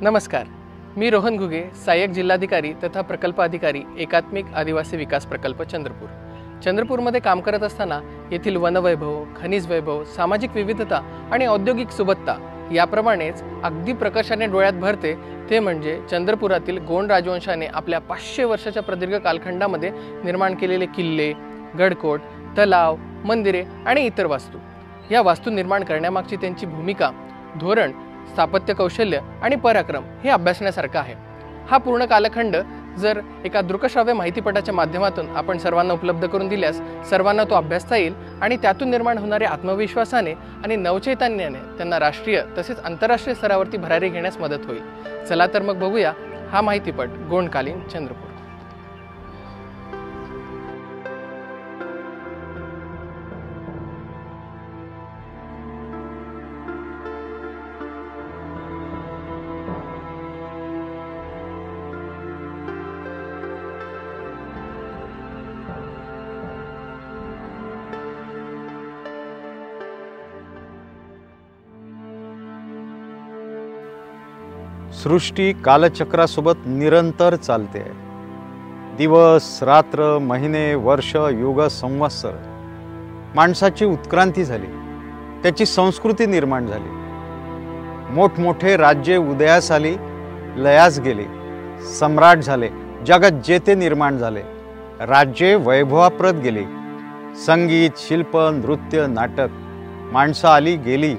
नमस्कार, मी रोहन घुगे, सहाय्यक जिल्हाधिकारी तथा प्रकल्प अधिकारी एकात्मिक आदिवासी विकास प्रकल्प चंद्रपूर। चंद्रपूरमध्ये काम करत असताना येथील वनवैभव, खनिज वैभव, सामाजिक विविधता आणि औद्योगिक सुबत्ता याप्रमाणेच अगदी प्रकर्षाने डोळ्यात भरते ते म्हणजे चंद्रपुरातील गोंड राजवंशाने आपल्या 500 वर्षाच्या प्रदीर्घ कालखंडामध्ये निर्माण केलेले किल्ले, गडकोट, तलाव, मंदिरे आणि इतर वास्तू। या वास्तू निर्माण करण्यामागची त्यांची भूमिका, धोरण, स्थापत्य कौशल्य आणि पराक्रम हे अभ्यासण्यासारखं आहे। हा पूर्ण कालखंड जर एका दृकश्राव्य माहितीपटाच्या माध्यमातून आपण सर्वांना उपलब्ध करून दिल्यास सर्वांना तो अभ्यासता येईल आणि त्यातून निर्माण होणाऱ्या आत्मविश्वासाने आणि नवचैतन्याने त्यांना राष्ट्रीय तसेच आंतरराष्ट्रीय स्तरावरती भरारी घेण्यास मदत होईल। चला तर मग बघूया हा माहितीपट गोंडकालीन चंद्रपूर। सृष्टी कालचक्रासोबत निरंतर चालते आहे। दिवस, रात्र, महिने, वर्ष, युग, संवत्सर माणसाची उत्क्रांती झाली, त्याची संस्कृती निर्माण झाली। मोठमोठे राज्ये उदयास आली, लयास गेली, सम्राट झाले, जगात जेते निर्माण झाले, राज्ये वैभवाप्रत गेली। संगीत, शिल्प, नृत्य, नाटक, माणसं आली गेली,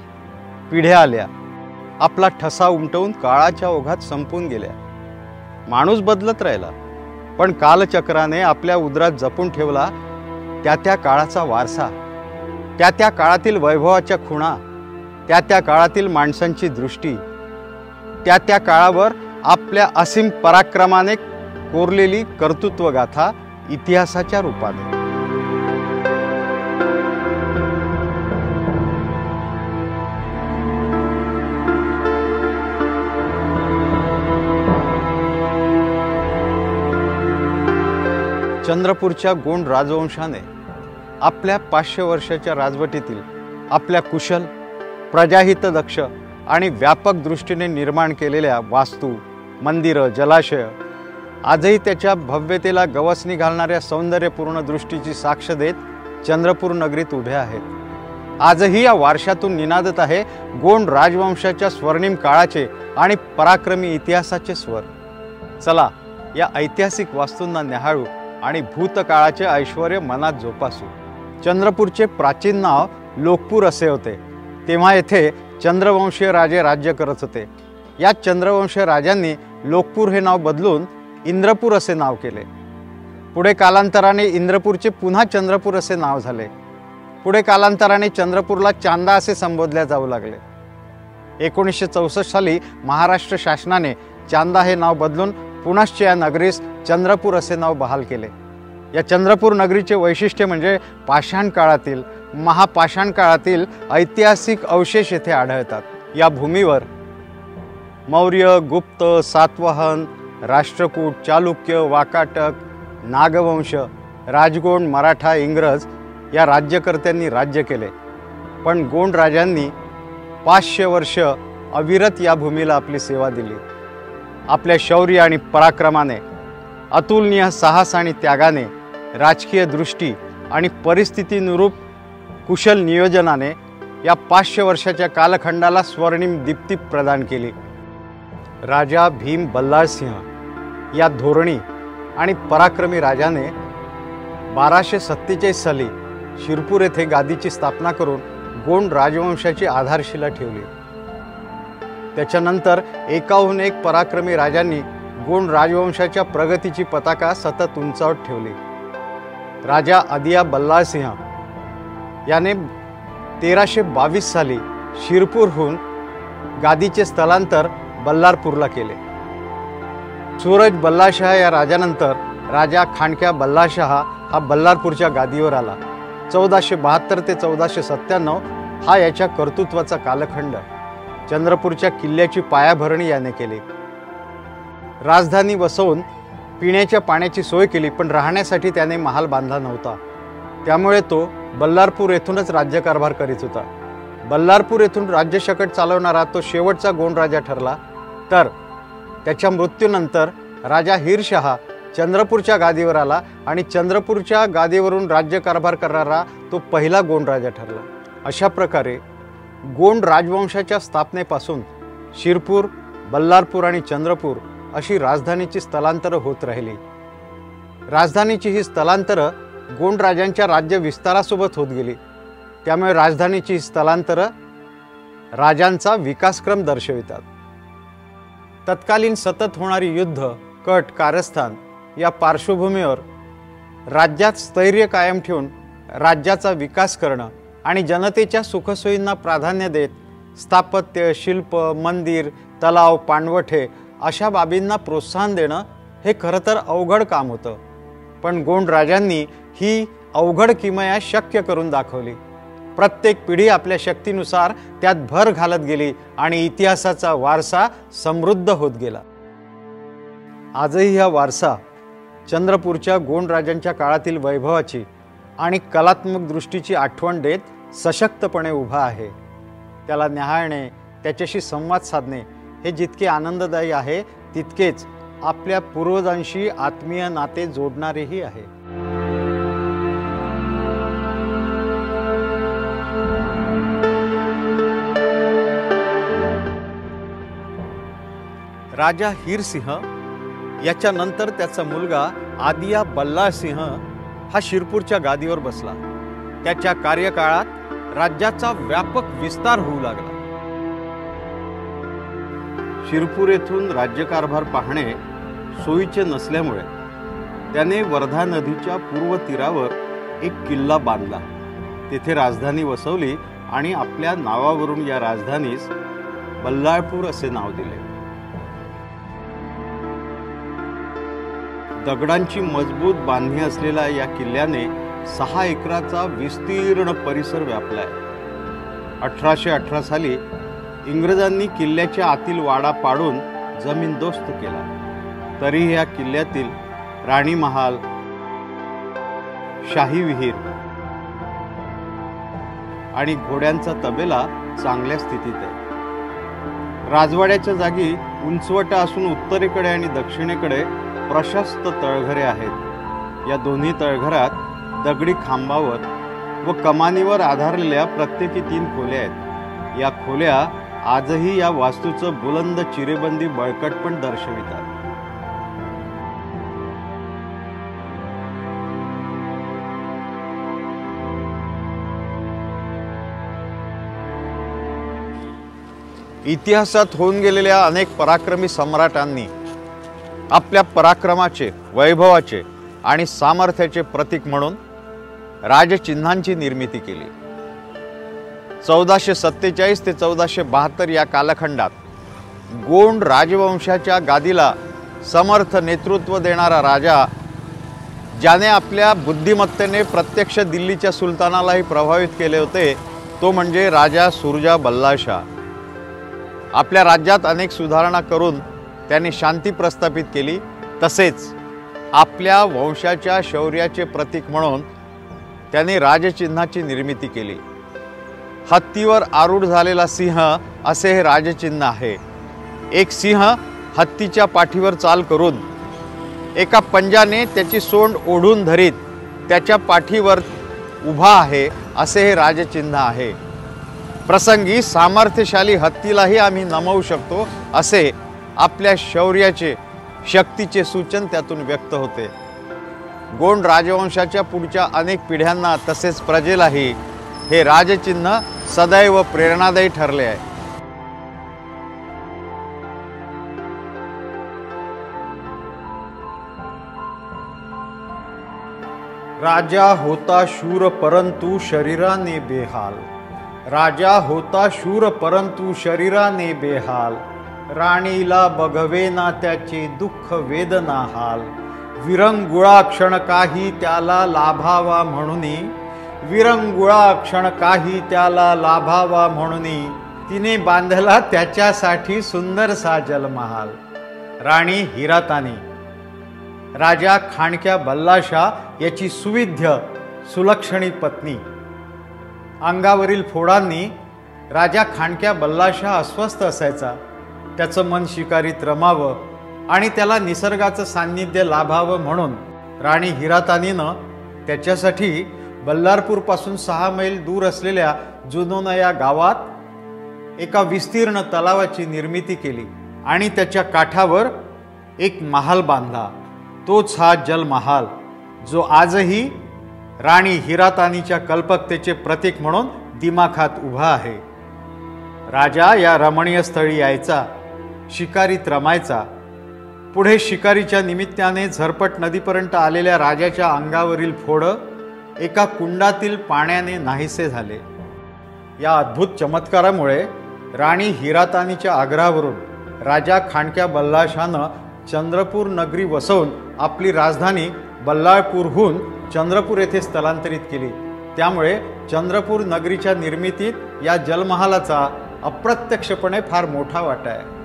पिढ्या आल्या, आपला ठसा उमटवून काळाच्या ओघात संपून गेल्या। माणूस बदलत राहिला, पण कालचक्राने आपल्या उदरात जपून ठेवला त्या काळाचा वारसा, त्या काळातील वैभवाच्या खुणा, त्या काळातील माणसांची दृष्टी, त्या काळावर आपल्या असीम पराक्रमाने कोरलेली कर्तृत्व गाथा इतिहासाच्या रूपाने। चंद्रपूरच्या गोंड राजवंशाने आपल्या 500 वर्षाच्या राजवटीतील आपल्या कुशल, प्रजाहितदक्ष आणि व्यापक दृष्टीने निर्माण केलेल्या वास्तू, मंदिरं, जलाशय आजही त्याच्या भव्यतेला गवसणी घालणाऱ्या सौंदर्यपूर्ण दृष्टीची साक्ष देत चंद्रपूर नगरीत उभ्या आहेत। आजही या वारशातून निनादत आहे गोंड राजवंशाच्या स्वर्णिम काळाचे आणि पराक्रमी इतिहासाचे स्वर। चला या ऐतिहासिक वास्तूंना निहाळू आणि भूतकाळाचे ऐश्वर्य मनात जोपासू। चंद्रपूरचे प्राचीन नाव लोकपूर असे होते। तेव्हा येथे चंद्रवंशीय राजे राज्य करत होते। या चंद्रवंशीय राजांनी लोकपूर हे नाव बदलून इंद्रपूर असे नाव केले। पुढे कालांतराने इंद्रपूरचे पुन्हा चंद्रपूर असे नाव झाले। पुढे कालांतराने चंद्रपूरला चांदा असे संबोधले जाऊ लागले। 1964 साली महाराष्ट्र शासनाने चांदा हे नाव बदलून पुनश्च या नगरीस चंद्रपूर असे नाव बहाल केले। या चंद्रपूर नगरीचे वैशिष्ट्य म्हणजे पाषाण काळातील, महापाषाण काळातील ऐतिहासिक अवशेष येथे आढळतात। या भूमीवर मौर्य, गुप्त, सातवाहन, राष्ट्रकूट, चालुक्य, वाकाटक, नागवंश, राजगोंड, मराठा, इंग्रज या राज्यकर्त्यांनी राज्य केले। पण गोंड राजांनी 500 वर्ष अविरत या भूमीला आपली सेवा दिली। आपल्या शौर्य आणि पराक्रमाने, अतुलनीय साहस आणि त्यागाने, राजकीय दृष्टी आणि परिस्थितीनुरूप कुशल नियोजनाने या 500 वर्षाच्या कालखंडाला स्वर्णिम दीप्ती प्रदान केली। राजा भीम बल्लाळ सिंह या धोरणी आणि पराक्रमी राजाने 1247 साली शिरपूर येथे गादीची स्थापना करून गोंड राजवंशाची आधारशिला ठेवली। त्याच्यानंतर एकाहून एक पराक्रमी राजांनी गोंड राजवंशाच्या प्रगतीची पताका सतत उंचावत ठेवली। राजा अदिया बल्लाळ सिंह याने 1322 साली शिरपूरहून गादीचे स्थलांतर बल्लारपूरला केले। सूरज बल्लाशाह या राजानंतर राजा खांडक्या बल्लाशाह हा बल्लारपूरच्या गादीवर आला। 1472 ते 1497 हा याच्या कर्तृत्वाचा कालखंड। चंद्रपूरच्या किल्ल्याची पायाभरणी याने केली। राजधानी वसवून पिण्याच्या पाण्याची सोय केली, पण राहण्यासाठी त्याने महाल बांधला नव्हता। त्यामुळे तो बल्लारपूर येथूनच राज्यकारभार करीत होता। बल्लारपूर येथून राज्यशकट चालवणारा तो शेवटचा गोंड राजा ठरला। तर त्याच्या मृत्यूनंतर राजा हिरशहा चंद्रपूरच्या गादीवर आला आणि चंद्रपूरच्या गादीवरून राज्यकारभार करणारा तो पहिला गोंड राजा ठरला। अशा प्रकारे गोंड राजवंशाच्या स्थापनेपासून शिरपूर, बल्लारपूर आणि चंद्रपूर अशी राजधानीची स्थलांतरं होत राहिली। राजधानीची ही स्थलांतरं गोंड राजांच्या राज्य विस्तारासोबत होत गेली, त्यामुळे राजधानीची ही स्थलांतरं राजांचा विकासक्रम दर्शवितात। तत्कालीन सतत होणारी युद्ध, कट, कारस्थान या पार्श्वभूमीवर राज्यात स्थैर्य कायम ठेवून राज्याचा विकास करणं आणि जनतेच्या सुखसोयींना प्राधान्य देत स्थापत्य, शिल्प, मंदिर, तलाव, पाणवठे अशा बाबींना प्रोत्साहन देणं हे खरं तर अवघड काम होतं। पण गोंड राजांनी ही अवघड किमया शक्य करून दाखवली। प्रत्येक पिढी आपल्या शक्तीनुसार त्यात भर घालत गेली आणि इतिहासाचा वारसा समृद्ध होत गेला। आजही हा वारसा चंद्रपूरच्या गोंड राजांच्या काळातील वैभवाची आणि कलात्मक दृष्टीची आठवण देत सशक्तपणे उभा आहे। त्याला न्याहाळणे, त्याच्याशी संवाद साधणे हे जितके आनंददायी आहे, तितकेच आपल्या पूर्वजांशी आत्मीय नाते जोडणारेही आहे। राजा हिरसिंह याच्यानंतर त्याचा मुलगा आदिया बल्लाळसिंह हा शिरपूरच्या गादीवर बसला। त्याच्या कार्यकाळात राज्याचा व्यापक विस्तार होऊ लागला। शिरपूर येथून राज्यकारभार पाहणे सोयीचे नसल्यामुळे त्याने वर्धा नदीच्या पूर्व तीरावर एक किल्ला बांधला, तेथे राजधानी वसवली आणि आपल्या नावावरून या राजधानीस बल्लाळपूर असे नाव दिले। दगडांची मजबूत बांधणी असलेल्या या किल्ल्याने 6 एकराचा विस्तीर्ण परिसर व्यापलाय। 1818 साली इंग्रजांनी किल्ल्याच्या आतील वाडा पाडून जमीनदोस्त केला, तरी या किल्ल्यातील राणी महाल, शाही विहीर आणि घोड्यांचा तबेला चांगल्या स्थितीत आहे। राजवाड्याच्या जागी उंचवटा असून उत्तरेकडे आणि दक्षिणेकडे प्रशस्त तळघरे आहेत। या दोन्ही तळघरात दगडी खांबावर व कमानीवर आधारलेल्या प्रत्येकी 3 खोल्या आहेत। या खोल्या आजही या वास्तूचं बुलंद चिरेबंदी बळकटपण दर्शवितात। इतिहासात होऊन गेलेल्या अनेक पराक्रमी सम्राटांनी आपल्या पराक्रमाचे, वैभवाचे आणि सामर्थ्याचे प्रतीक म्हणून राजचिन्हांची निर्मिती केली। 1447 ते 1472 या कालखंडात गोंड राजवंशाच्या गादीला समर्थ नेतृत्व देणारा राजा, ज्याने आपल्या बुद्धिमत्तेने प्रत्यक्ष दिल्लीच्या सुलतानालाही प्रभावित केले होते, तो म्हणजे राजा सुरजा बल्लाळशाह। आपल्या राज्यात अनेक सुधारणा करून त्याने शांती प्रस्थापित केली, तसेच आपल्या वंशाच्या शौर्याचे प्रतीक म्हणून त्याने राजचिन्हाची निर्मिती केली। हत्तीवर आरूढ झालेला सिंह असे हे राजचिन्ह आहे। एक सिंह हत्तीच्या पाठीवर चाल करून एका पंजाने त्याची सोंड ओढून धरीत त्याच्या पाठीवर उभा आहे, असे हे राजचिन्ह आहे। प्रसंगी सामर्थ्यशाली हत्तीलाही आम्ही नमवू शकतो, असे आपल्या शौर्याचे, शक्तीचे सूचन त्यातून व्यक्त होते। गोंड राजवंशाच्या पुढच्या अनेक पिढ्यांना तसेच प्रजेलाही हे राजचिन्ह सदैव प्रेरणादायी ठरले आहे। राजा होता शूर परंतु शरीराने बेहाल। राजा होता शूर परंतु शरीराने बेहाल। राणीला बघवेना त्याचे दुःख वेदना हाल। विरंगुळा क्षण काही त्याला लाभावा म्हणूनी। विरंगुळा क्षण काही त्याला लाभावा म्हणूनी। तिने बांधला त्याच्यासाठी सुंदरसा जलमहाल। राणी हिरातानी, राजा खांडक्या बल्लाळशाह याची सुविद्य सुलक्षणी पत्नी। अंगावरील फोडांनी राजा खांडक्या बल्लाळशाह अस्वस्थ असायचा। त्याचं मन शिकारीत रमावं आणि त्याला निसर्गाचं सान्निध्य लाभावं म्हणून राणी हिरातानीनं त्याच्यासाठी बल्लारपूरपासून 6 मैल दूर असलेल्या जुनोना या गावात एका विस्तीर्ण तलावाची निर्मिती केली आणि त्याच्या काठावर एक महाल बांधला। तोच हा जलमहाल जो आजही राणी हिरातानीच्या कल्पकतेचे प्रतीक म्हणून दिमाखात उभा आहे। राजा या रमणीय स्थळी यायचा, शिकारीत रमायचा। पुढे शिकारीच्या निमित्ताने झरपट नदीपर्यंत आलेल्या राजाच्या अंगावरील फोडं एका कुंडातील पाण्याने नाहीसे झाले। या अद्भुत चमत्कारामुळे राणी हिरातानीच्या आग्रहावरून राजा खांडक्या बल्लाळशाहनं चंद्रपूर नगरी वसवून आपली राजधानी बल्लाळपूरहून चंद्रपूर येथे स्थलांतरित केली। त्यामुळे चंद्रपूर नगरीच्या निर्मितीत या जलमहालाचा अप्रत्यक्षपणे फार मोठा वाटा आहे।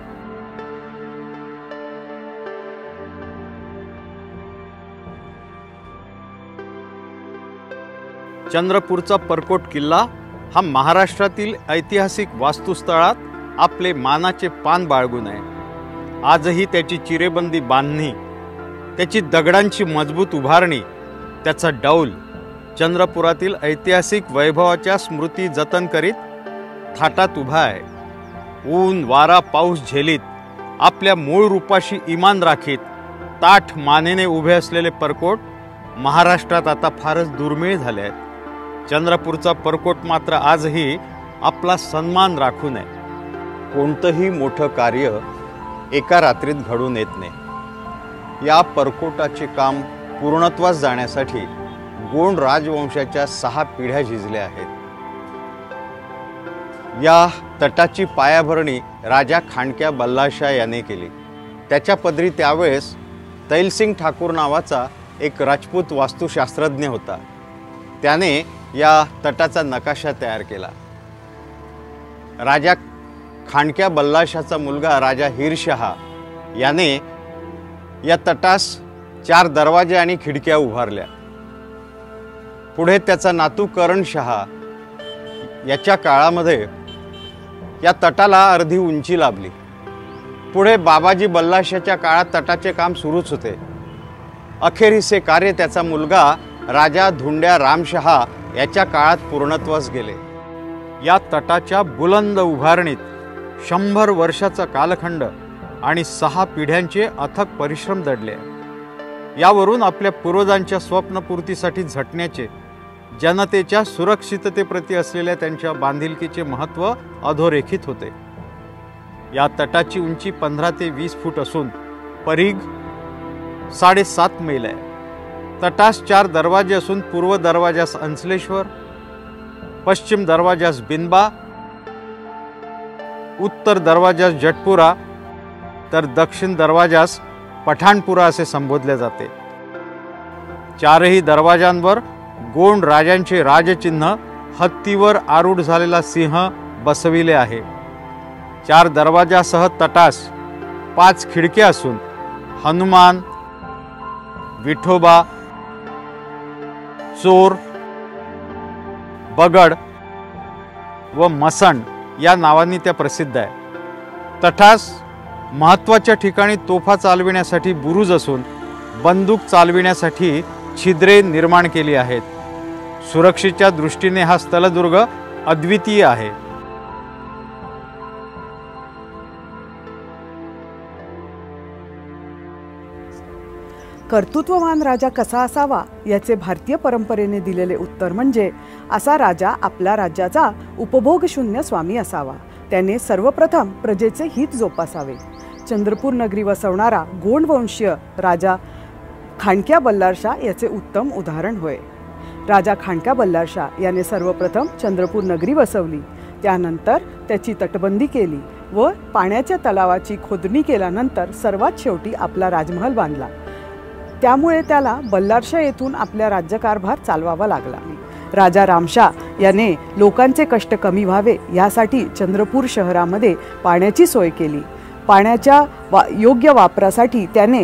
चंद्रपूरचा परकोट किल्ला हा महाराष्ट्रातील ऐतिहासिक वास्तुस्थळात आपले मानाचे पान बाळगून आहे। आजही त्याची चिरेबंदी बांधणी, त्याची दगडांची मजबूत उभारणी, त्याचा डौल चंद्रपुरातील ऐतिहासिक वैभवाच्या स्मृती जतन करीत थाटात उभा आहे। ऊन वारा पाऊस झेलीत आपल्या मूळ रूपाशी इमान राखीत ताठ मानेने उभे असलेले परकोट महाराष्ट्रात आता फारच दुर्मिळ झाले आहेत। चंद्रपूरचा परकोट मात्र आजही आपला सन्मान राखून आहे। कोणतंही मोठं कार्य एका रात्रीत घडून येत नाही। या परकोटाचे काम पूर्णत्वास जाण्यासाठी गोंड राजवंशाच्या 6 पिढ्या झिजल्या आहेत। या तटाची पायाभरणी राजा खांडक्या बल्लाळशाह याने केली। त्याच्या पदरी त्यावेळेस तैलसिंग ठाकूर नावाचा एक राजपूत वास्तुशास्त्रज्ञ होता। त्याने या तटाचा नकाशा तयार केला। राजा खांडक्या बल्लाळशाहचा मुलगा राजा हिरशहा याने या तटास 4 दरवाजे आणि खिडक्या उभारल्या। पुढे त्याचा नातू करणशहा याच्या काळामध्ये या तटाला अर्धी उंची लाभली। पुढे बाबाजी बल्लाळशाहच्या काळात तटाचे काम सुरूच होते। अखेरीस हे कार्य त्याचा मुलगा राजा धुंड्या रामशहा याच्या काळात पूर्णत्वास गेले। या तटाच्या बुलंद उभारणीत 100 वर्षाचा कालखंड आणि 6 पिढ्यांचे अथक परिश्रम दडले। यावरून आपल्या पूर्वजांच्या स्वप्नपूर्तीसाठी झटण्याचे, जनतेच्या सुरक्षिततेप्रती असलेल्या त्यांच्या बांधिलकीचे महत्त्व अधोरेखित होते। या तटाची उंची 15 ते 20 फूट असून परीघ 7.5 मैल आहे। तटास 4 दरवाजे असून पूर्व दरवाजास अंचलेश्वर, पश्चिम दरवाजास बिनबा, उत्तर दरवाजास जटपुरा तर दक्षिण दरवाजास पठाणपुरा असे संबोधले जाते। 4ही दरवाजांवर गोंड राजांचे राजचिन्ह हत्तीवर आरूढ झालेला सिंह बसविले आहे। 4 दरवाजासह तटास 5 खिडक्या असून हनुमान, विठोबा, चोर, बगड व मसण या नावांनी त्या प्रसिद्ध आहे। तटास महत्त्वाच्या ठिकाणी तोफा चालविण्यासाठी बुरुज असून बंदूक चालविण्यासाठी छिद्रे निर्माण केली आहेत। सुरक्षेच्या दृष्टीने हा स्थलदुर्ग अद्वितीय आहे। कर्तृत्ववान राजा कसा असावा याचे भारतीय परंपरेने दिलेले उत्तर म्हणजे असा राजा आपल्या राज्याचा उपभोगशून्य स्वामी असावा। त्याने सर्वप्रथम प्रजेचे हित जोपासावे। चंद्रपूर नगरी वसवणारा गोंड वंशीय राजा खांडक्या बल्लाळशाह याचे उत्तम उदाहरण होय। राजा खांडक्या बल्लाळशाह याने सर्वप्रथम चंद्रपूर नगरी वसवली, त्यानंतर त्याची तटबंदी केली व पाण्याच्या तलावाची खोदणी केल्यानंतर सर्वात शेवटी आपला राजमहल बांधला। त्यामुळे त्याला बल्लाळशाह येथून आपला राज्यकारभार चालवावा लागला। राजा रामशाह याने लोकांचे कष्ट कमी व्हावे यासाठी चंद्रपूर शहरामध्ये पाण्याची सोय केली। पाण्याच्या योग्य वापरासाठी त्याने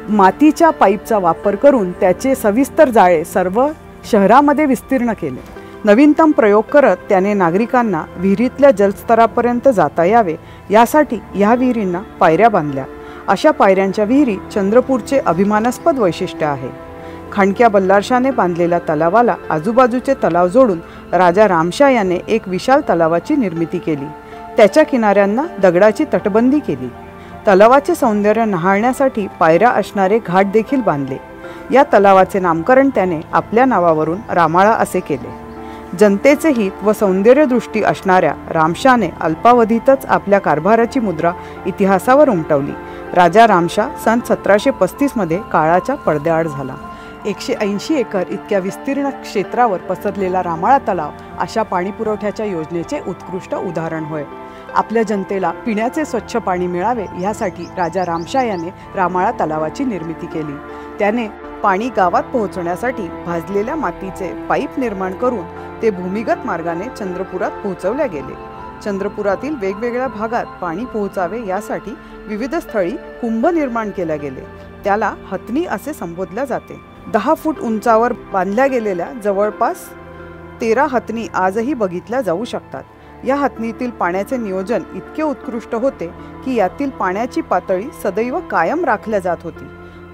मातीच्या पाईपचा वापर करून त्याचे सविस्तर जाळे सर्व शहरामध्ये विस्तीर्ण केले। नवीनतम प्रयोग करत त्याने नागरिकांना विहिरीतल्या जलस्तरापर्यंत जाता यावे यासाठी या विहिरींना पायऱ्या बांधल्या अशा पायऱ्यांच्या विहिरी चंद्रपूरचे अभिमानास्पद वैशिष्ट्य आहे. खांडक्या बल्लारशाने बांधलेल्या तलावाला आजूबाजूचे तलाव जोडून राजा रामशा याने एक विशाल तलावाची निर्मिती केली. त्याच्या किनाऱ्यांना दगडाची तटबंदी केली. तलावाचे सौंदर्य न्हाळण्यासाठी पायऱ्या असणारे घाट देखील बांधले. या तलावाचे नामकरण त्याने आपल्या नावावरून रामाळा असे केले. जनतेचे हित व सौंदर्यदृष्टी असणाऱ्या रामशाने अल्पावधीतच आपल्या कारभाराची मुद्रा इतिहासावर उमटवली. राजा रामशा सन 1735 मध्ये काळाच्या पडद्याआड झाला. 180 एकर इतक्या विस्तीर्ण क्षेत्रावर पसरलेला रामाळा तलाव अशा पाणी पुरवठ्याच्या योजनेचे उत्कृष्ट उदाहरण होय. आपल्या जनतेला पिण्याचे स्वच्छ पाणी मिळावे यासाठी राजा रामशा याने रामाळा तलावाची निर्मिती केली. त्याने पाणी गावात पोहोचवण्यासाठी भाजलेल्या मातीचे पाईप निर्माण करून ते भूमिगत मार्गाने चंद्रपुरात पोहोचवले गेले. चंद्रपुरातील वेगवेगळ्या भागात पाणी पोहोचावे यासाठी विविध स्थळी कुंभ निर्माण केले गेले. त्याला हतनी असे संबोधले जाते. 10 फूट उंचावर बांधल्या गेलेल्या जवळपास 13 हतनी आजही बघितल्या जाऊ शकतात. या हतनीतील पाण्याचे नियोजन इतके उत्कृष्ट होते की यातील पाण्याची पातळी सदैव कायम राखल्या जात होती.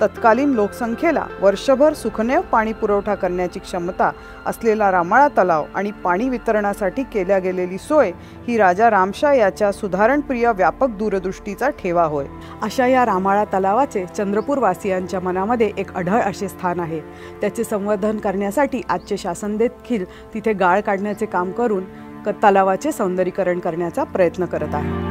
तत्कालीन लोकसंख्येला वर्षभर सुखनेव पाणी पुरवठा करण्याची क्षमता असलेला रामाळा तलाव आणि पाणी वितरणासाठी केल्या गेलेली सोय ही राजा रामशा याच्या सुधारणप्रिय व्यापक दूरदृष्टीचा ठेवा होय. अशा या रामाळा तलावाचे चंद्रपूर वासियांच्या मनामध्ये एक अढळ असे स्थान आहे. त्याचे संवर्धन करण्यासाठी आजचे शासन देखील तिथे गाळ काढण्याचे काम करून तलावाचे सौंदर्यीकरण करण्याचा प्रयत्न करत आहे.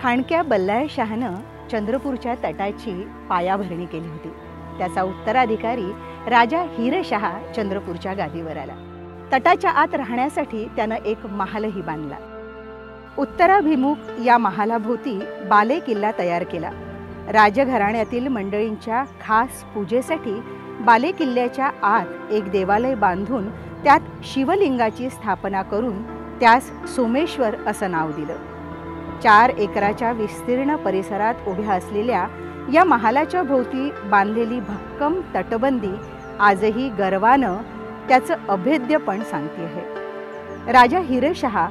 खांडक्या बल्लाळशाहनं चंद्रपूरच्या तटाची पायाभरणी केली होती. त्याचा उत्तराधिकारी राजा हिरशहा चंद्रपूरच्या गादीवर आला. तटाच्या आत राहण्यासाठी त्यानं एक महालही बांधला. उत्तराभिमुख या महालाभोवती बाले किल्ला तयार केला. राजघराण्यातील मंडळींच्या खास पूजेसाठी बाले किल्ल्याच्या आत एक देवालय बांधून त्यात शिवलिंगाची स्थापना करून त्यास सोमेश्वर असं नाव दिलं. 4 एकराच्या विस्तीर्ण परिसरात उभ्या असलेल्या या महालाच्या भोवती बांधलेली भक्कम तटबंदी आजही गर्वानं त्याचं अभेद्यपण सांगते आहे. राजा हिरशहा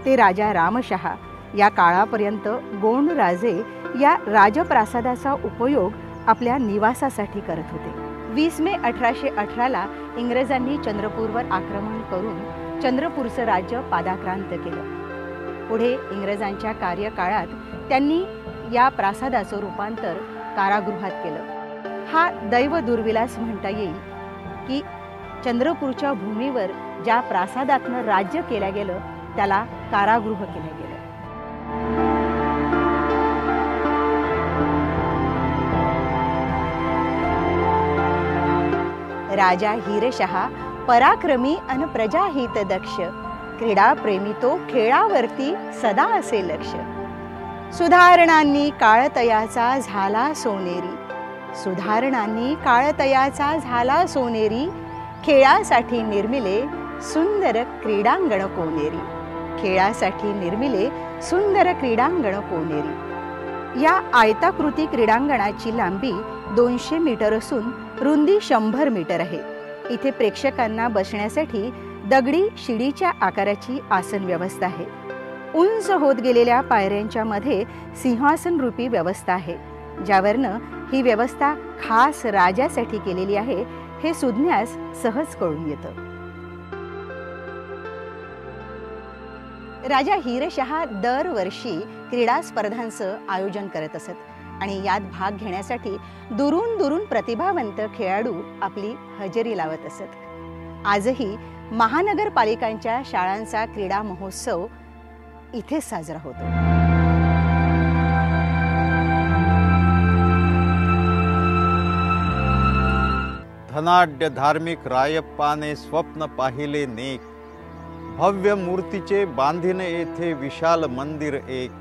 ते राजा रामशहा या काळापर्यंत गोंड राजे या राजप्रासादाचा उपयोग आपल्या निवासासाठी करत होते. 20 मे 1818ला इंग्रजांनी चंद्रपूरवर आक्रमण करून चंद्रपूरचं राज्य पादाक्रांत केलं. पुढे इंग्रजांच्या कार्यकाळात त्यांनी या प्रासादाचं रूपांतर कारागृहात केलं. हा दैव दुर्विलास म्हणता येईल की चंद्रपूरच्या भूमीवर ज्या प्रासादातनं राज्य केलं गेलं त्याला कारागृह केलं गेलं. राजा हिरशहा पराक्रमी अन प्रजाहित दक्ष, क्रीडा प्रेमी तो खेळावरती सदा असे लक्ष. सुधारणांनी काळतयाचा झाला सोनेरी, सुधारणांनी काळतयाचा झाला सोनेरी. खेळासाठी निर्मिले सुंदर क्रीडांगण कोनेरी, खेळासाठी निर्मिले सुंदर क्रीडांगण कोनेरी. या आयताकृती क्रीडांगणाची लांबी 200 मीटर असून रुंदी 100 मीटर आहे. इथे प्रेक्षकांना बसण्यासाठी दगडी शिडीच्या आकाराची आसन व्यवस्था आहे. उंच होत गेलेल्या पायऱ्यांच्या मध्ये सिंहासन रूपी व्यवस्था आहे, ज्यावरनं ही व्यवस्था खास राजासाठी केलेली आहे हे सुज्ञास सहज कळून येतं. राजा हिरशहा दरवर्षी क्रीडा स्पर्धांचं आयोजन करत असत आणि यात भाग घेण्यासाठी दुरून दुरून प्रतिभावंत खेळाडू आपली हजेरी लावत असत. आजही महानगरपालिकांच्या शाळांचा क्रीडा महोत्सव इथे साजरा होतो. धनाढ्य धार्मिक रायप्पाने स्वप्न पाहिले नेक, भव्य मूर्तीचे बांधिने येथे विशाल मंदिर एक.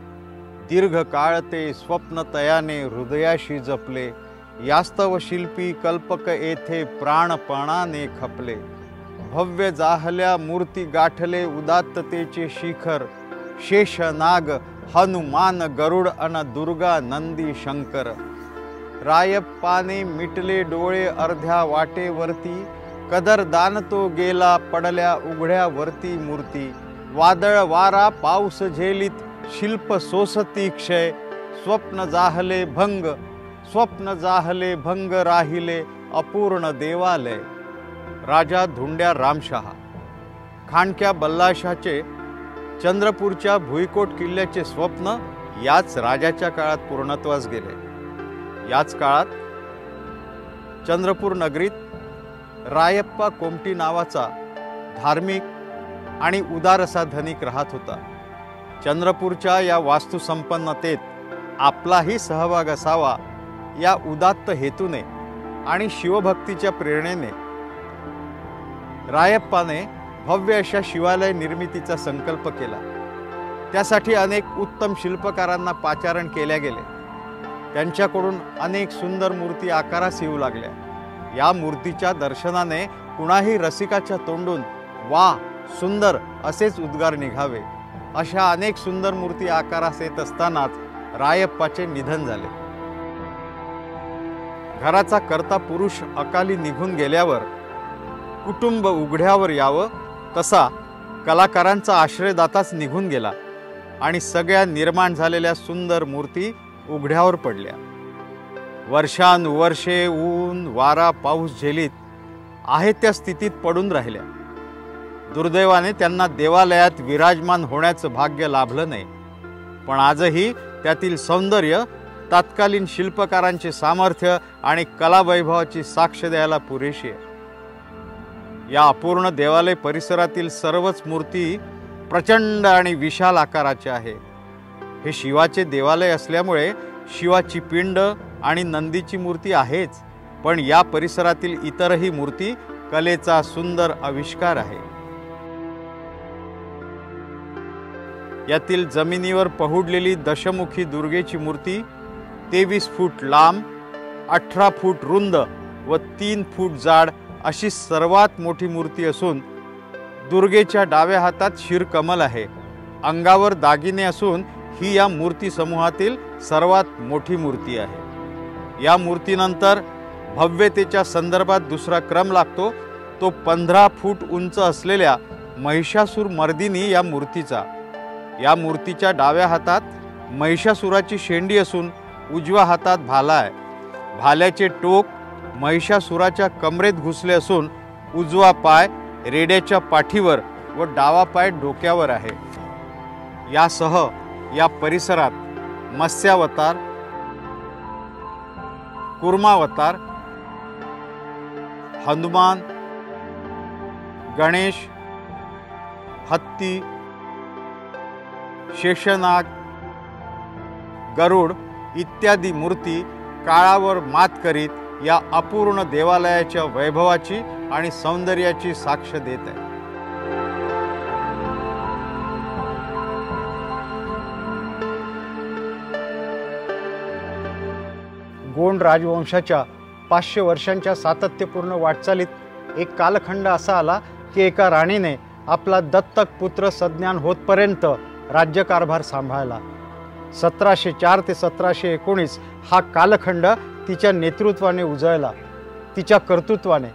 दीर्घ काळ ते स्वप्न तयाने हृदयाशी जपले, यास्तव शिल्पी कल्पक येथे प्राणपणाने खपले. भव्य जाहल्या मूर्ती गाठले उदात्ततेचे शिखर, शेष नाग हनुमान गरुड अन दुर्गा नंदी शंकर. रायप्पाने मिटले डोळे अर्ध्या वाटेवरती, कदर दान तो गेला पडल्या उघड्यावरती मूर्ती. वादळ वारा पाऊस झेलीत शिल्प सोसती क्षय, स्वप्न जाहले भंग, स्वप्न जाहले भंग राहिले अपूर्ण देवालय. राजा धुंड्या रामशहा. खांडक्या बल्लाशाचे चंद्रपूरच्या भुईकोट किल्ल्याचे स्वप्न याच राजाच्या काळात पूर्णत्वास गेले. याच काळात चंद्रपूर नगरीत रायप्पा कोमटी नावाचा धार्मिक आणि उदार असा धनिक राहत होता. चंद्रपूरच्या या वास्तुसंपन्नतेत आपलाही सहभाग असावा या उदात्त हेतूने आणि शिवभक्तीच्या प्रेरणेने रायप्पाने भव्य अशा शिवालय निर्मितीचा संकल्प केला. त्यासाठी अनेक उत्तम शिल्पकारांना पाचारण केल्या गेले. त्यांच्याकडून अनेक सुंदर मूर्ती आकारास येऊ लागल्या. या मूर्तीच्या दर्शनाने कुणाही रसिकाच्या तोंडून वा सुंदर असेच उद्गार निघावे. अशा अनेक सुंदर मूर्ती आकारास येत असतानाच रायप्पाचे निधन झाले. घराचा कर्ता पुरुष अकाली निघून गेल्यावर कुटुंब उघड्यावर यावं तसा कलाकारांचा आश्रयदाताच निघून गेला आणि सगळ्या निर्माण झालेल्या सुंदर मूर्ती उघड्यावर पडल्या. वर्षानुवर्षे ऊन वारा पाऊस झेलीत आहे त्या स्थितीत पडून राहिल्या. दुर्दैवाने त्यांना देवालयात विराजमान होण्याचं भाग्य लाभलं नाही. पण आजही त्यातील सौंदर्य तत्कालीन शिल्पकारांचे सामर्थ्य आणि कलावैभवाची साक्ष द्यायला पुरेशी आहे. या अपूर्ण देवालय परिसरातील सर्वच मूर्ती प्रचंड आणि विशाल आकाराच्या आहे. हे शिवाचे देवालय असल्यामुळे शिवाची पिंड आणि नंदीची मूर्ती आहेच, पण या परिसरातील इतरही मूर्ती कलेचा सुंदर आविष्कार आहे. यातील जमिनीवर पहुडलेली दशमुखी दुर्गेची मूर्ती 23 फूट लांब, 18 फूट रुंद व 3 फूट जाड अशी सर्वात मोठी मूर्ती असून दुर्गेच्या डाव्या हातात शिरकमल आहे. अंगावर दागिने असून ही या मूर्ती समूहातील सर्वात मोठी मूर्ती आहे. या मूर्तीनंतर भव्यतेच्या संदर्भात दुसरा क्रम लागतो तो 15 फूट उंच असलेल्या महिषासूर मर्दिनी या मूर्तीचा. या मूर्तीच्या डाव्या हातात महिषासुराची शेंडी असून उजव्या हातात भाला आहे. भाल्याचे टोक महिषासुराच्या कमरेत घुसले असून उजवा पाय रेड्याच्या पाठीवर व डावा पाय डोक्यावर आहे. यासह या परिसरात मत्स्यावतार, कुर्मावतार, हनुमान, गणेश, हत्ती, शेषनाग, गरुड इत्यादी मूर्ती काळावर मात करीत या अपूर्ण देवालयाच्या वैभवाची आणि सौंदर्याची साक्ष देत आहे. गोंड राजवंशाच्या 500 वर्षांच्या सातत्यपूर्ण वाटचालीत एक कालखंड असा आला की एका राणीने आपला दत्तक पुत्र सज्ञान होतपर्यंत राज्यकारभार सांभाळला. 1704 ते 1719 हा कालखंड तिच्या नेतृत्वाने उजळला. तिच्या कर्तृत्वाने,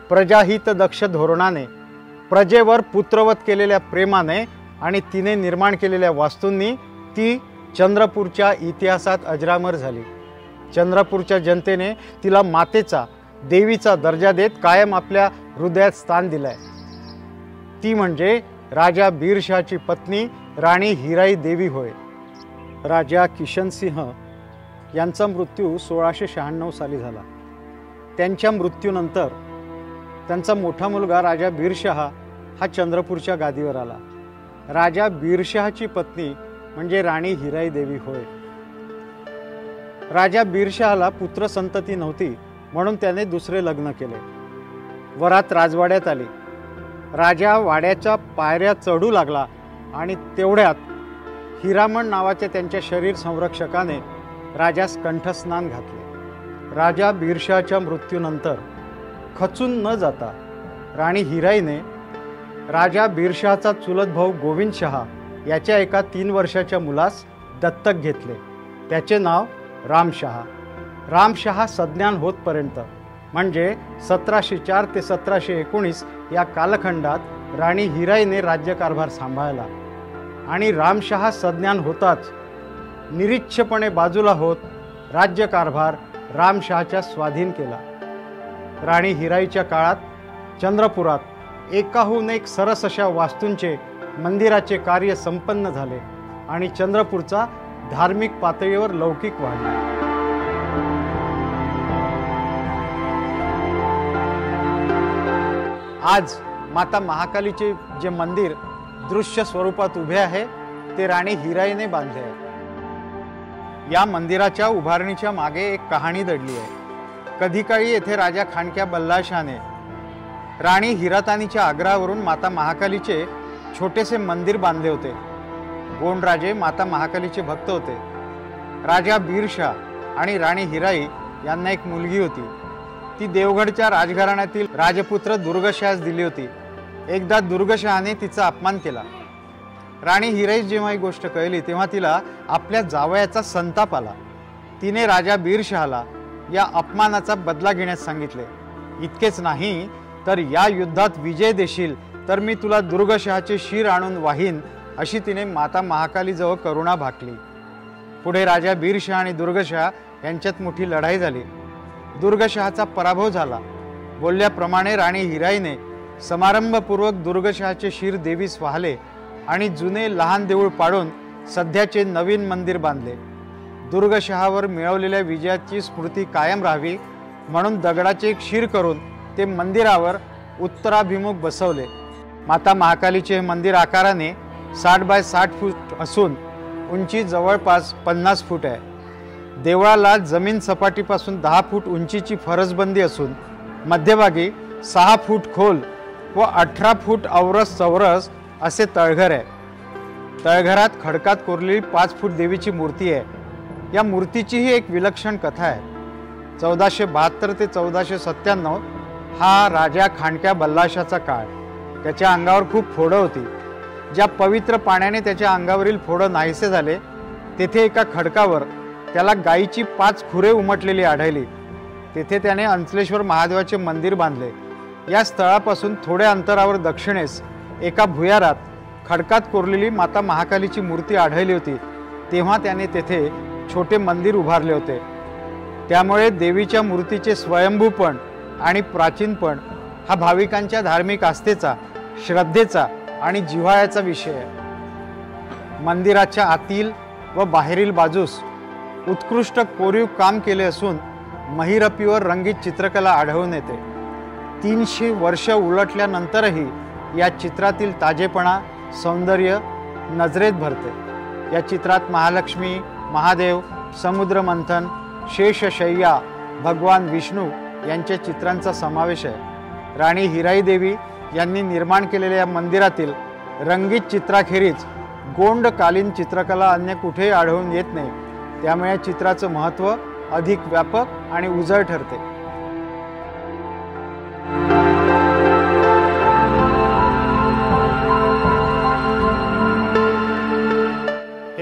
प्रजाहितदक्ष धोरणाने, प्रजेवर पुत्रवत केलेल्या प्रेमाने आणि तिने निर्माण केलेल्या वास्तूंनी ती चंद्रपूरच्या इतिहासात अजरामर झाली. चंद्रपूरच्या जनतेने तिला मातेचा, देवीचा दर्जा देत कायम आपल्या हृदयात स्थान दिलंय. ती म्हणजे राजा बीरशाहची पत्नी राणी हिराई देवी होय. राजा किशनसिंह यांचा मृत्यू 1696 साली झाला. त्यांच्या मृत्यूनंतर त्यांचा मोठा मुलगा राजा बीरशाह हा चंद्रपूरच्या गादीवर आला. राजा बीरशाहची पत्नी म्हणजे राणी हिराई देवी होय. राजा बीरशाहला पुत्र संतती नव्हती म्हणून त्याने दुसरे लग्न केले. वरात राजवाड्यात आली. राजा वाड्याच्या पायऱ्या चढू लागला आणि तेवढ्यात हिरामण नावाच्या त्यांच्या शरीर संरक्षकाने राजास कंठस्नान घातले. राजा बीरशाहच्या मृत्यूनंतर खचून न जाता राणी हिराईने राजा बीरशाहचा चुलत भाऊ गोविंद शहा याच्या एका 3 वर्षाच्या मुलास दत्तक घेतले. त्याचे नाव रामशहा. रामशहा सज्ञान होतपर्यंत म्हणजे 1704 ते 1719 या कालखंडात राणी हिराईने राज्यकारभार सांभाळला आणि रामशहा सज्ञान होताच निरीच्छपणे बाजूला होत राज्यकारभार रामशहाच्या स्वाधीन केला। राणी हिराईच्या काळात चंद्रपुरात एकाहून एक सरस अशा वास्तूंचे मंदिराचे कार्य संपन्न झाले आणि चंद्रपूरचा धार्मिक पातळीवर लौकिक वाढला। आज माता महाकालीचे जे मंदिर दृश्य स्वरूपात उभे आहे ते राणी हिराईने बांधले आहे। या मंदिराच्या उभारणीच्या मागे एक कहाणी दडली आहे। कधी काळी येथे राजा खांडक्या बल्लाशाने राणी हिरातानीच्या आग्रहावरून माता महाकालीचे छोटेसे मंदिर बांधले होते। गोंडराजे माता महाकालीचे भक्त होते। राजा बीरशाह आणि राणी हिराई यांना एक मुलगी होती। ती देवगडच्या राजघराण्यातील राजपुत्र दुर्गशहास दिली होती। एकदा दुर्गशहाने तिचा अपमान केला। राणी हिराई जेव्हा ही गोष्ट कळली तेव्हा तिला आपल्या जावयाचा संताप आला। तिने राजा बीरशहाला या अपमानाचा बदला घेण्यास सांगितले। इतकेच नाही तर या युद्धात विजय देशील तर मी तुला दुर्गशहाचे शिर आणून वाहीन अशी तिने माता महाकालीजवळ करुणा भाकली। पुढे राजा बीरशाह आणि दुर्गशहा यांच्यात मोठी लढाई झाली। दुर्गशहाचा पराभव झाला। बोलल्याप्रमाणे राणी हिराईने समारंभपूर्वक दुर्गशहाचे शिर देवीस वाहले आणि जुने लहान देऊळ पाडून सध्याचे नवीन मंदिर बांधले। दुर्गशहावर मिळवलेल्या विजयाची स्मृती कायम राहावी म्हणून दगडाचे एक शिर करून ते मंदिरावर उत्तराभिमुख बसवले। माता महाकालीचे हे मंदिर आकाराने 60 बाय 60 फूट असून उंची जवळपास 50 फूट आहे। देवळाला जमीन सपाटीपासून 10 फूट उंचीची फरसबंदी असून मध्यभागी 6 फूट खोल व 18 फूट औरस चौरस असे तळघर आहे। तळघरात खडकात कोरलेली 5 फूट देवीची मूर्ती आहे। या मूर्तीचीही एक विलक्षण कथा आहे। 1472 ते 1497 हा राजा खांडक्या बल्लाशाचा काळ। त्याच्या अंगावर खूप फोडं होती। ज्या पवित्र पाण्याने त्याच्या अंगावरील फोडं नाहीसे झाले तेथे एका खडकावर त्याला गायीची 5 खुरे उमटलेली आढळली। तेथे त्याने अंचलेश्वर महादेवाचे मंदिर बांधले। या स्थळापासून थोड्या अंतरावर दक्षिणेस एका भुयारात खडकात कोरलेली माता महाकालीची मूर्ती आढळली होती। तेव्हा त्याने तेथे छोटे मंदिर उभारले होते। त्यामुळे देवीच्या मूर्तीचे स्वयंभूपण आणि प्राचीनपण हा भाविकांच्या धार्मिक आस्थेचा, श्रद्धेचा आणि जिव्हाळ्याचा विषय आहे। मंदिराच्या आतील व बाहेरील बाजूस उत्कृष्ट कोरीव काम केले असून महिरपीवर रंगीत चित्रकला आढळून येते। 300 वर्ष उलटल्यानंतरही या चित्रातील ताजेपणा, सौंदर्य नजरेत भरते। या चित्रात महालक्ष्मी, महादेव, समुद्रमंथन, शेषशय्या, भगवान विष्णू यांच्या चित्रांचा समावेश आहे। राणी हिराई देवी यांनी निर्माण केलेल्या या मंदिरातील रंगीत चित्राखेरीज गोंडकालीन चित्रकला अन्य कुठेही आढळून येत नाही। त्यामुळे या चित्राचं महत्त्व अधिक व्यापक आणि उजळ ठरते।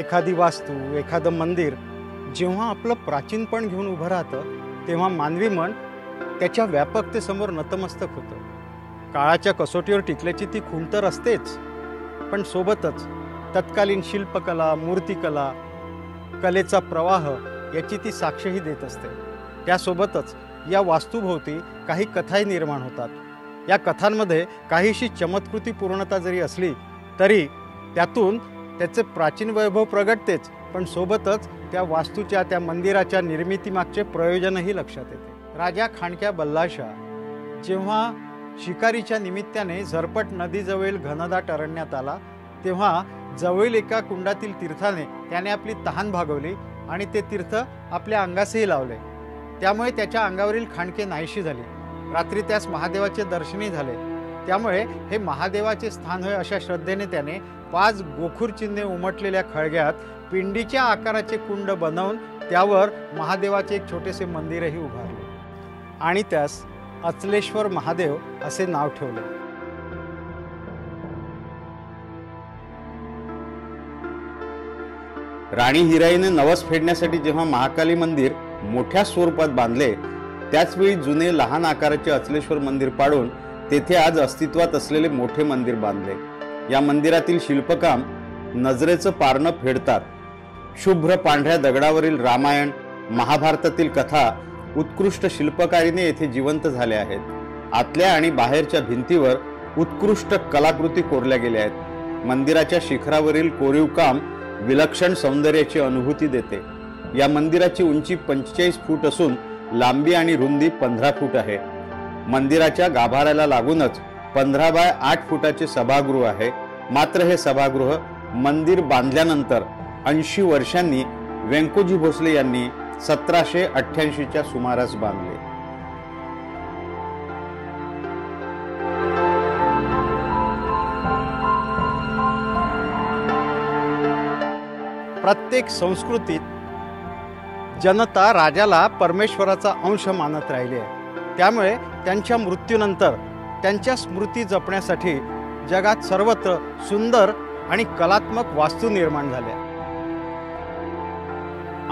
एखादी वास्तू, एखादं मंदिर जेव्हा आपलं प्राचीनपण घेऊन उभं राहतं तेव्हा मानवी मन त्याच्या व्यापकतेसमोर नतमस्तक होतं। काळाच्या कसोटीवर टिकल्याची ती खूण तर असतेच, पण सोबतच तत्कालीन शिल्पकला, मूर्तिकला, कलेचा प्रवाह याची ती साक्षीही देत असते। त्यासोबतच या वास्तूभोवती काही कथाही निर्माण होतात। या कथांमध्ये काहीशी चमत्कृती पूर्णता जरी असली तरी त्यातून त्याचे प्राचीन वैभव प्रगटतेच, पण सोबतच त्या वास्तूच्या, त्या मंदिराच्या निर्मितीमागचे प्रयोजनही लक्षात येते। राजा खांडक्या बल्लाशाह जेव्हा शिकारीच्या निमित्ताने झरपट नदीजवळील घनदाट अरण्यात आला तेव्हा जवळील एका कुंडातील तीर्थाने त्याने आपली तहान भागवली आणि ते तीर्थ आपल्या अंगासही लावले। त्यामुळे त्याच्या अंगावरील खांडके नाहीशी झाली। रात्री त्यास महादेवाचे दर्शनही झाले। त्यामुळे हे महादेवाचे स्थान होय अशा श्रद्धेने त्याने 5 गोखूर चिन्हे उमटलेल्या खळग्यात पिंडीच्या आकाराचे कुंड बनवून त्यावर महादेवाचे एक छोटेसे मंदिरही उभारले आणि त्यास अचलेश्वर महादेव असे नाव ठेवले। राणी हिराईने नवस फेडण्यासाठी जेव्हा महाकाली मंदिर मोठ्या स्वरूपात बांधले त्याचवेळी जुने लहान आकाराचे अचलेश्वर मंदिर पाडून तेथे आज अस्तित्वात असलेले मोठे मंदिर बांधले। या मंदिरातील शिल्पकाम नजरेचं पारणं फेडतात। शुभ्र पांढऱ्या दगडावरील रामायण महाभारतातील कथा उत्कृष्ट शिल्पकारीने येथे जिवंत झाल्या आहेत। आतल्या आणि बाहेरच्या भिंतीवर उत्कृष्ट कलाकृती कोरल्या गेल्या आहेत। मंदिराच्या शिखरावरील कोरीव काम विलक्षण सौंदर्याची अनुभूती देते। या मंदिराची उंची 45 फूट असून लांबी आणि रुंदी 15 फूट आहे। मंदिराच्या गाभाऱ्याला लागूनच 15 बाय 8 फुटाचे सभागृह आहे। मात्र हे सभागृह मंदिर बांधल्यानंतर 80 वर्षांनी व्यंकोजी भोसले यांनी 1788च्या सुमारास बांधले। प्रत्येक संस्कृतीत जनता राजाला परमेश्वराचा अंश मानत राहिली आहे। त्यामुळे त्यांच्या मृत्यूनंतर त्यांच्या स्मृती जपण्यासाठी जगात सर्वत्र सुंदर आणि कलात्मक वास्तू निर्माण झाल्या।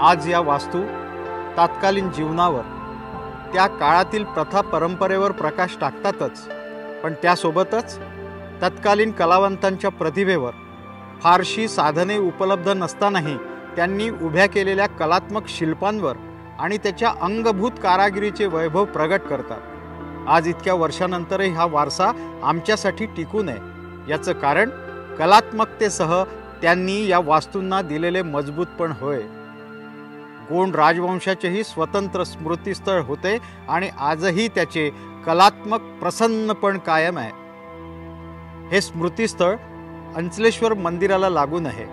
आज या वास्तू तात्कालीन जीवनावर त्या काळातील प्रथा परंपरेवर प्रकाश टाकतातच, पण त्यासोबतच तत्कालीन कलावंतांच्या प्रतिभेवर फारशी साधने उपलब्ध नसतानाही त्यांनी उभ्या केलेल्या कलात्मक शिल्पांवर आणि त्याच्या अंगभूत कारागिरीचे वैभव प्रगट करतात। आज इतक्या वर्षानंतरही हा वारसा आमच्यासाठी टिकून आहे। याचं कारण कलात्मकतेसह त्यांनी या वास्तूंना दिलेले मजबूतपण होय। गोंड राजवंशाचेही स्वतंत्र स्मृतीस्थळ होते आणि आजही त्याचे कलात्मक प्रसन्नपण कायम आहे। हे स्मृतीस्थळ अंचलेश्वर मंदिराला लागून आहे।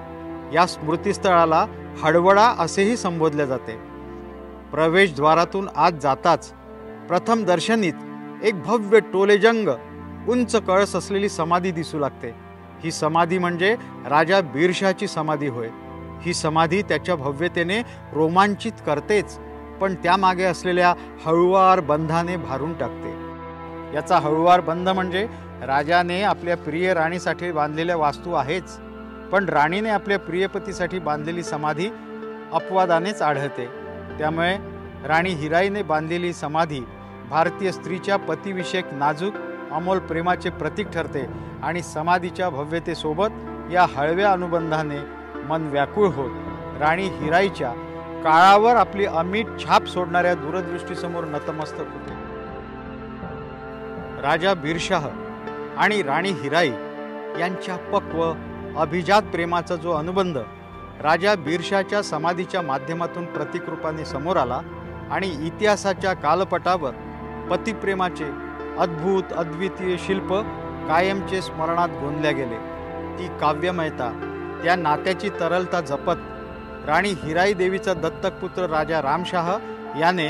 या स्मृतीस्थळाला हडवडा असेही संबोधले जाते। प्रवेशद्वारातून आत जाताच प्रथम दर्शनीत एक भव्य टोलेजंग उंच कळस असलेली समाधी दिसू लागते। ही समाधी म्हणजे राजा बिरशाची समाधी होय। ही समाधी त्याच्या भव्यतेने रोमांचित करतेच, पण त्यामागे असलेल्या हळुवार बंधाने भारून टाकते। याचा हळुवार बंध म्हणजे राजाने आपल्या प्रिय राणीसाठी बांधलेल्या वास्तू आहेच, पण राणीने आपल्या प्रियपतीसाठी बांधलेली समाधी अपवादानेच आढळते। त्यामुळे राणी हिराईने बांधलेली समाधी भारतीय स्त्रीच्या पतिविषयक नाजूक अमोल प्रेमाचे प्रतीक ठरते आणि समाधीच्या भव्यतेसोबत या हळव्या अनुबंधाने मन व्याकुळ होत राणी हिराईच्या काळावर आपली अमिट छाप सोडणाऱ्या दूरदृष्टीसमोर नतमस्तक होते। राजा बिरशाह आणि राणी हिराई यांच्या पक्व अभिजात प्रेमाचा जो अनुबंध राजा बिरशाच्या समाधीच्या माध्यमातून प्रतिकरूपाने समोर आला आणि इतिहासाच्या कालपटावर पतिप्रेमाचे अद्भुत अद्वितीय शिल्प कायमचे स्मरणात गोंदल्या गेले। ती काव्यमयता, त्या नात्याची तरलता जपत राणी हिराई देवीचा दत्तक पुत्र राजा रामशाह याने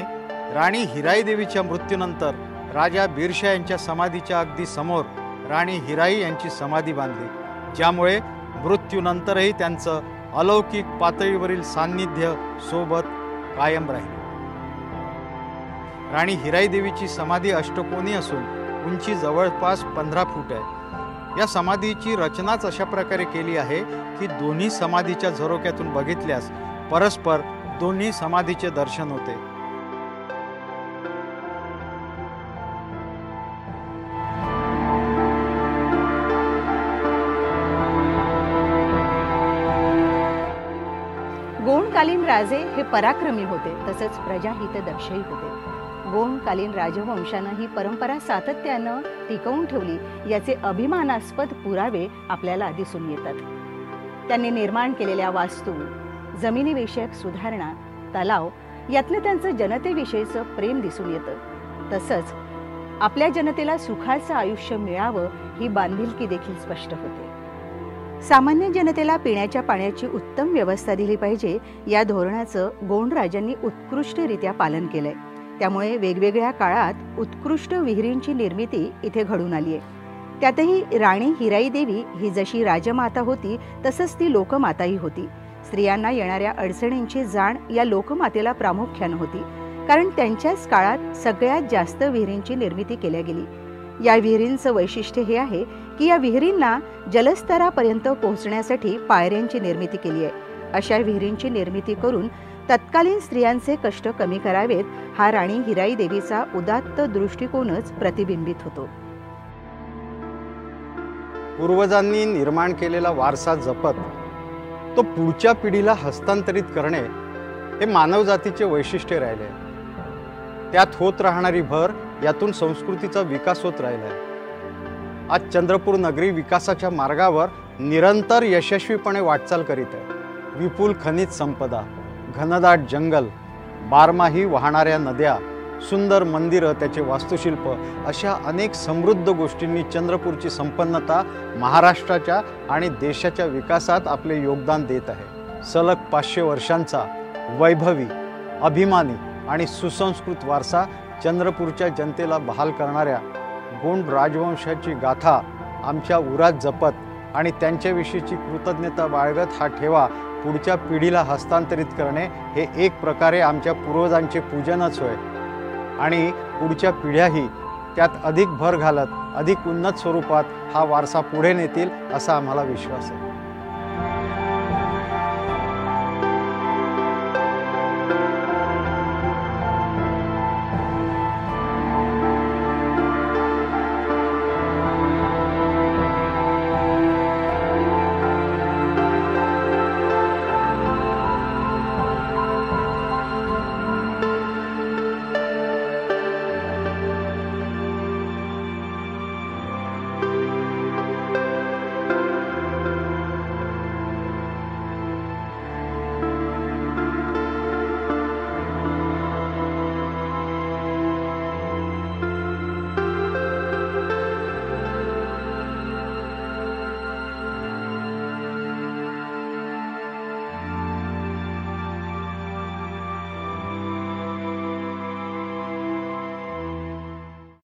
राणी हिराई देवीच्या मृत्यूनंतर राजा बिरशा यांच्या समाधीच्या अगदी समोर राणी हिराई यांची समाधी बांधली, ज्यामुळे मृत्यूनंतरही त्यांचं अलौकिक पातळीवरील सान्निध्य सोबत कायम राहिले। राणी हिराई देवीची समाधी अष्टकोनी असून उंची जवळपास 15 फूट आहे। या समाधीची रचनाच अशा प्रकारे केली आहे की दोन्ही समाधीच्या झरोक्यातून बघितल्यास परस्पर दोन्ही समाधीचे दर्शन होते। गोंडकालीन राजे हे पराक्रमी होते, तसंच प्रजाहितदक्षही होते। गोंडकालीन राजवंशानं ही परंपरा सातत्यानं टिकवून ठेवली याचे अभिमानास्पद पुरावे आपल्याला दिसून येतात। त्यांनी निर्माण केलेल्या वास्तू, जमिनीविषयक सुधारणा, तलाव यातनं त्यांचं जनतेविषयीचं प्रेम दिसून येतं। तसंच आपल्या जनतेला सुखाचं आयुष्य मिळावं ही बांधिलकी देखील स्पष्ट होते। सामान्य जनतेला पिण्याच्या पाण्याची उत्तम व्यवस्था दिली पाहिजे या धोरणाचं गोंड राजांनी उत्कृष्टरित्या पालन केलंय। त्यामुळे वेगवेगळ्या काळात उत्कृष्ट विहिरींची निर्मिती इथे घडून आली आहे। त्यातही राणी हिराई देवी ही जशी राजमाता होती तसंच ती लोकमाताही होती। स्त्रियांना येणाऱ्या अडचणींची जाण या लोकमातेला प्रामुख्याने होती, कारण त्यांच्याच काळात सगळ्यात जास्त विहिरींची निर्मिती केल्या गेली। या विहिरींचं वैशिष्ट्य हे आहे की या विहिरींना जलस्तरापर्यंत पोहोचण्यासाठी पायऱ्यांची निर्मिती केली आहे। अशा विहिरींची निर्मिती करून तत्कालीन स्त्रियांचे कष्ट कमी करावेत हा राणी हिराई देवीचा उदात्त दृष्टिकोनच प्रतिबिंबित होतो। पूर्वजांनी निर्माण केलेला वारसा जपत तो पुढच्या पिढीला हस्तांतरित करणे हे मानवजातीचे वैशिष्ट्य राहिले. त्यात होत राहणारी भर यातून संस्कृतीचा विकास होत राहिला आहे. आज चंद्रपूर नगरी विकासाच्या मार्गावर निरंतर यशस्वीपणे वाटचाल करीत आहे. विपुल खनिज संपदा, घनदाट जंगल, बारमाही वाहणाऱ्या नद्या, सुंदर मंदिरं, त्याचे वास्तुशिल्प अशा अनेक समृद्ध गोष्टींनी चंद्रपूरची संपन्नता महाराष्ट्राच्या आणि देशाच्या विकासात आपले योगदान देत आहे. सलग 500 वर्षांचा वैभवी, अभिमानी आणि सुसंस्कृत वारसा चंद्रपूरच्या जनतेला बहाल करणाऱ्या गोंड राजवंशाची गाथा आमच्या उरात जपत आणि त्यांच्याविषयीची कृतज्ञता बाळगत हा ठेवा पुढच्या पिढीला हस्तांतरित करणे हे एक प्रकारे आमच्या पूर्वजांचे पूजनच होय. आणि पुढच्या पिढ्याही त्यात अधिक भर घालत अधिक उन्नत स्वरूपात हा वारसा पुढे नेतील असा आम्हाला विश्वास आहे.